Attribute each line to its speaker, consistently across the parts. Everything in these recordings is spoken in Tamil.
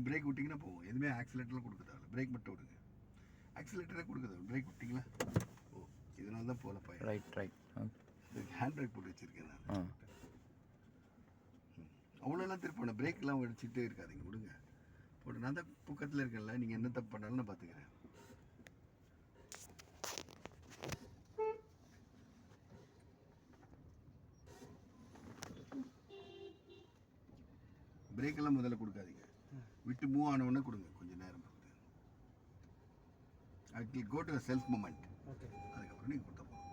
Speaker 1: பிரேக் விட்டிங்கன்னா போகும். எதுவுமே ஆக்சிலேட்டர்லாம் கொடுக்க தேவை, பிரேக் மட்டும் விடுங்க. ஆக்சிலேட்டரே கொடுக்க தேவை, பிரேக் விட்டிங்களா ஓ, இதனால தான் போகல பையன்.
Speaker 2: ரைட்.
Speaker 1: ஹேண்ட் பிரேக் போட்டு வச்சுருக்கேன் நான். அவ்வளோலாம் திருப்பணும், பிரேக்கெலாம் வச்சுட்டே இருக்காதிங்க, விடுங்க போட்டு. நான் தான் பக்கத்தில் இருக்கேன்ல, நீங்கள் என்ன தப்பு பண்ணாலும் நான் பார்த்துக்கிறேன். பிரேக்கெல்லாம் முதல்ல கொடுக்காதீங்க, விட்டு மூவ் ஆனவுடனே கொடுங்க, கொஞ்சம் நேரம் கொடுத்து. It will go to self moment. அதுக்கப்புறம் நீங்கள் கொடுத்த போகணும்.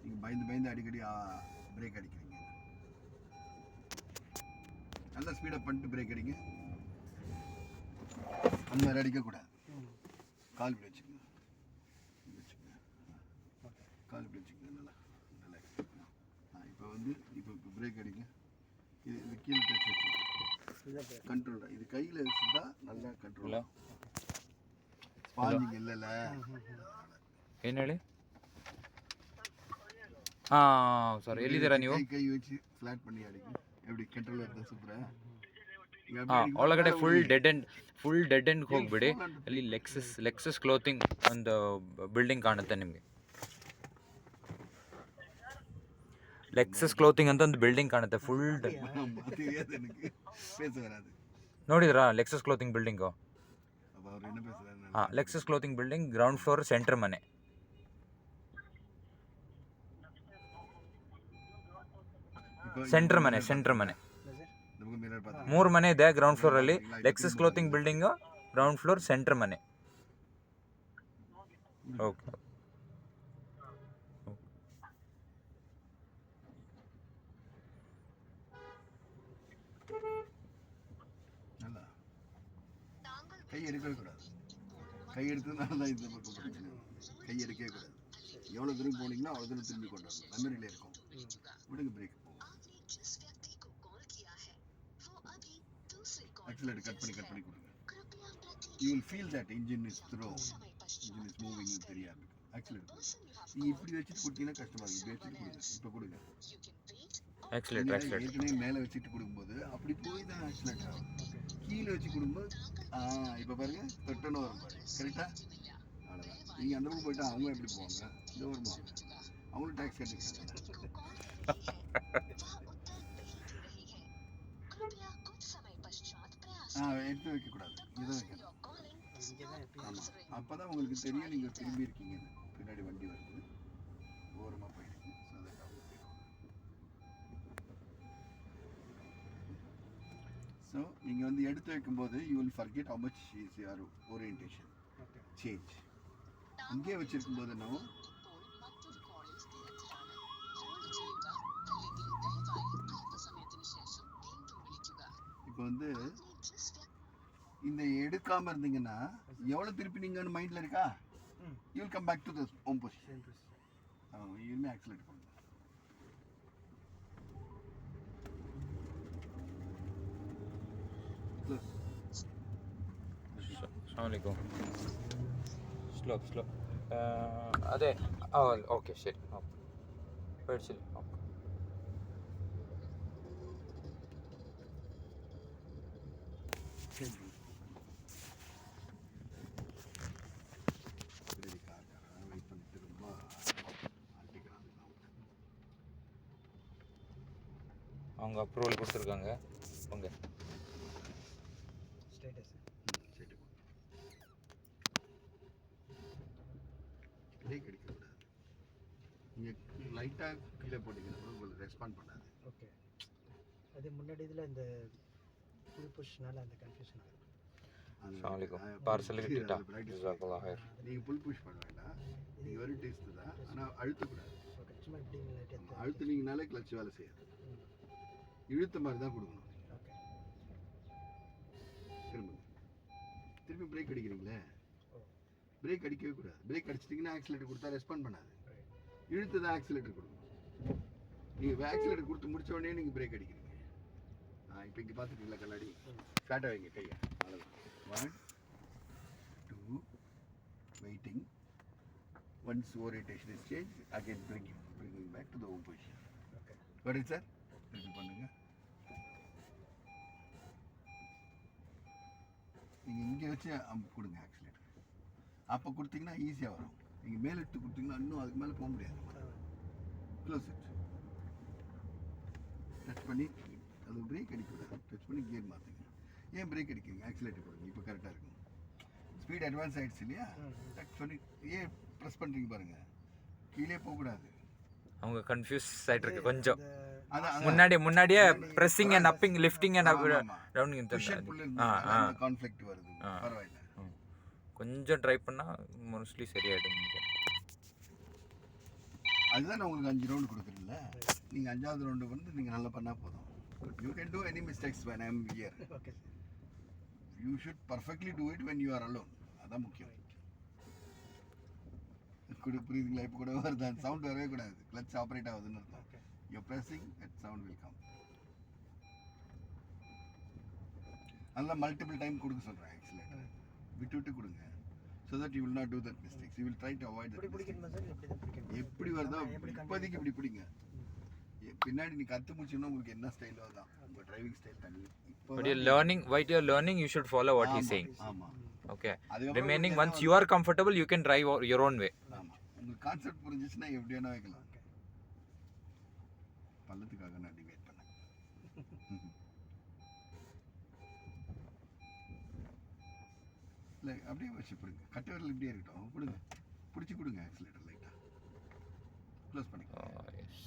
Speaker 1: நீங்கள் பயந்து அடிக்கடி பிரேக் அடிக்கிறீங்க. நல்லா ஸ்பீடப் பண்ணிட்டு பிரேக் அடிங்க. அந்த மாதிரி அடிக்கக்கூடாது. கால் இப்படி வச்சுக்கோங்க, கால் இப்படி வச்சுக்கோங்க, நல்லா இப்போ பிரேக் அடிங்க. இது கீழே டச் வச்சு கண்ட்ரோல். இது கையில் வச்சுட்டா நல்லா கண்ட்ரோல். ஸ்பாஞ்சிங் இல்லைல்ல
Speaker 2: ಏನು ಹೇಳಿ? ಸಾರಿ, ಎಲ್ಲಿದ್ದೀರಾ ನೀವು?
Speaker 1: ಕೈ ವಚ್ಚಿ ಫ್ಲಾಟ್ பண்ணி அடிங்க. எப்படி ಕಂಟ್ರೋಲ್ ಇರ್ತದೆ ಸೂಪರ್.
Speaker 2: ಒಳಗಡೆ ಫುಲ್ ಡೆಡ್ ಎಂಡ್ ಹೋಗ್ಬಿಡಿ. ಅಲ್ಲಿ ಲೆಕ್ಸಸ್ ಕ್ಲೋತಿಂಗ್ ಒಂದು ಬಿಲ್ಡಿಂಗ್ ಕಾಣುತ್ತೆ ನಿಮಗೆ. ಲೆಕ್ಸಸ್ ಕ್ಲೋತಿಂಗ್ ಅಂತ ಒಂದು ಬಿಲ್ಡಿಂಗ್ ಕಾಣುತ್ತೆ ಫುಲ್. ನೋಡಿದ್ರಾ Lexus clothing building? Lexus clothing building ground floor centre ಮನೆ. ಸೆಂಟರ್ ಮನೆ 3 ಮನೆ ಇದೆ ಗ್ರೌಂಡ್ ಫ್ಲೋರ್ ಅಲ್ಲಿ. Lexus clothing building ground floor centre ಮನೆ. ಓಕೆ.
Speaker 1: கை எடுக்கவே கூடாது. கை எடுத்ததுனால தான் இந்த பக்கம் பிரச்சனை. கை எடுக்கவே கூடாது. எவ்வளோ தூரம் போனீங்கன்னா அவ்வளோ தூரம் திரும்பி கொண்டு வரணும். மெமரியில் இருக்கும். விடுங்க, பிரேக் போகும். ஆக்சிலேட்டர் கட் பண்ணி கொடுங்க. You will feel that engine is throw, engine is moving தெரியாது. ஆக்சிலேட்டர் நீங்கள் இப்படி வச்சுட்டு கொடுத்தீங்கன்னா கஷ்டமாக இருக்குது. இப்படி வச்சுட்டு கொடுங்க. இப்போ கொடுங்க
Speaker 2: ஆக்சிலேட்டர்.
Speaker 1: ஏற்கனவே மேலே வச்சுட்டு கொடுக்கும்போது அப்படி போய் தான் ஆக்சிலேட்டர் ஆகும். கீழே வச்சு கொடுக்கும்போது இப்போ பாருங்க தொட்டன்னு வரும் பாருங்க. கரெக்டாக அவ்வளோதான். நீங்கள் அந்த பக்கம் போயிட்டா அவங்க எப்படி போவாங்க? இந்த வருமா அவங்களும் டேக்ஸ் கட்டிருக்காங்க. எடுத்து வைக்கக்கூடாது, இதை வைக்கணும். ஆமாம், அப்போ தான் உங்களுக்கு தெரியும் நீங்கள் திரும்பி இருக்கீங்க. பின்னாடி வண்டி வருது, ஓரமாக போயிடுங்க. ஸோ நீங்கள் எடுத்து வைக்கும்போது you will forget how much is your orientation change. இங்கே வச்சுருக்கும்போது நம்ம இப்போ இந்த எடுக்காமல் இருந்தீங்கன்னா எவ்வளோ திருப்பி நீங்கன்னு மைண்டில் இருக்கா? You will come back to the home position. இனிமேல் ஆக்சிலேட் பண்ணுங்க.
Speaker 2: ಅಸ್ಸಲಾಮುಅಲೈಕುಮ್. ಸ್ಲೋ ಅದೇ ಓಕೆ ಸರಿ. ಬೇಡ್ಸಿಲ್ಲ. அவங்க அப்ரூவல் கொடுத்துருக்காங்க. உங்க
Speaker 1: பிரேக் அடிக்கக்கூடாது. நீங்கள் லைட்டாக கீழே போட்டிங்கன்னா உங்களுக்கு ரெஸ்பாண்ட் பண்ணாது.
Speaker 3: ஓகே, அது முன்னாடி இதில் இந்த ஃபுல் புஷ்னால அந்த கன்ஃபியூஷன் ஆகுது.
Speaker 2: பார்சல் கிட்டா
Speaker 1: நீங்கள் ஃபுல் புஷ் பண்ண வேண்டாம். நீங்கள் வெறும் டேஸ்ட்டு தான், ஆனால் அழுத்தக்கூடாது.
Speaker 3: சும்மா இப்படி
Speaker 1: அழுத்துனீங்கனாலே கிளச் வேலை செய்யாது. இழுத்த மாதிரி தான் கொடுக்கணும். திரும்பி பிரேக் அடிக்கிறீங்களே, பிரேக் அடிக்கவே கூடாது. பிரேக் அடிச்சிட்டிங்கன்னா ஆக்சிலேட்டர் கொடுத்தா ரெஸ்பாண்ட் பண்ணாது. இழுத்து தான் ஆக்சிலேட்டர் கொடுக்கணும். நீங்கள் ஆக்சிலேட்டர் கொடுத்து முடிச்ச உடனே நீங்கள் பிரேக் அடிக்கிறீங்க. இப்போ இங்கே பார்த்துட்டீங்களா கண்ணாடி? ஃப்ளாட்டாக வைங்க கையை. அவ்வளோதான். 1 2 waiting. Once orientation is change, again bring back to the home position. Okay. Got it, sir? இது பண்ணுங்க. நீங்கள் இங்கே வச்சு கொடுங்க ஆக்சிலேட்டர். அப்போ கொடுத்தீங்கன்னா ஈஸியாக வரும். நீங்கள் மேலே எடுத்து கொடுத்தீங்கன்னா இன்னும் அதுக்கு மேலே போக முடியாது. Close it. டச் பண்ணி அது பிரேக் அடிக்கூடாது. டச் பண்ணி கியர் மாற்றுங்க. ஏன் பிரேக் அடிக்கிறீங்க? ஆக்சிலேட்டர் கொடுங்க. இப்போ கரெக்டாக இருக்கும். ஸ்பீட் அட்வான்ஸ் ஆகிடுச்சு இல்லையா? டச் பண்ணி ஏன் ப்ரெஸ் பண்ணுறீங்க பாருங்கள். கீழே போகக்கூடாது.
Speaker 2: அவங்க கன்ஃபியூஸ் ஆயிட்டு இருக்கு கொஞ்சம்.
Speaker 1: அதான்
Speaker 2: முன்னாடியே pressing and upping, lifting and rounding
Speaker 1: conflict வருது. பரவாயில்ல.
Speaker 2: கொஞ்சம் ட்ரை பண்ணா மோஸ்ட்லி சரியாயிடும்.
Speaker 1: அதுதான் நான் உங்களுக்கு 5 ரவுண்டு கொடுக்குறேன்ல. நீங்கள் 5வது ரவுண்டு வந்து நீங்கள் நல்லா பண்ணால் போதும். You can do any mistakes when I am here.
Speaker 3: Okay sir.
Speaker 1: You should perfectly do it when you are alone. அதான் முக்கியம். புரியுதுங்களா? இப்போ கூட வருது அந்த சவுண்ட் வரவே கூடாது. கிளச் ஆப்ரேட் ஆகுதுன்னு அர்த்தம். You're pressing, that sound will come. அதெல்லாம் மல்டிபிள் டைம் கொடுக்க சொல்கிறேன் ஆக்சிலேட்டர். விட்டு விட்டு கொடுங்க. So that you will not do that mistakes. You will try to avoid that. எப்படி வருதோ இப்போதைக்கு இப்படி பிடிங்க. பின்னாடி நீ கற்று முடிச்சுன்னா உங்களுக்கு என்ன ஸ்டைலோ தான் உங்கள் டிரைவிங் ஸ்டைல் தனி.
Speaker 2: But you're learning, while you're learning, you should follow what he's saying.
Speaker 1: ஆமாம்.
Speaker 2: Okay. Remaining, once you are comfortable, you can drive your own way.
Speaker 1: ஆமாம். உங்களுக்கு கான்செப்ட் புரிஞ்சிச்சுன்னா எப்படி வேணா வைக்கலாம். பள்ளத்துக்காக நான் டிபேட் பண்ணேன். இல்லை அப்படியே வச்சு பிடிங்க. கட்டு வரல இப்படியே இருக்கட்டும். பிடிச்சி கொடுங்க ஆக்சிலேட்டர் லைட்டாக. க்ளோஸ் பண்ணிக்கோங்க.
Speaker 2: Yes.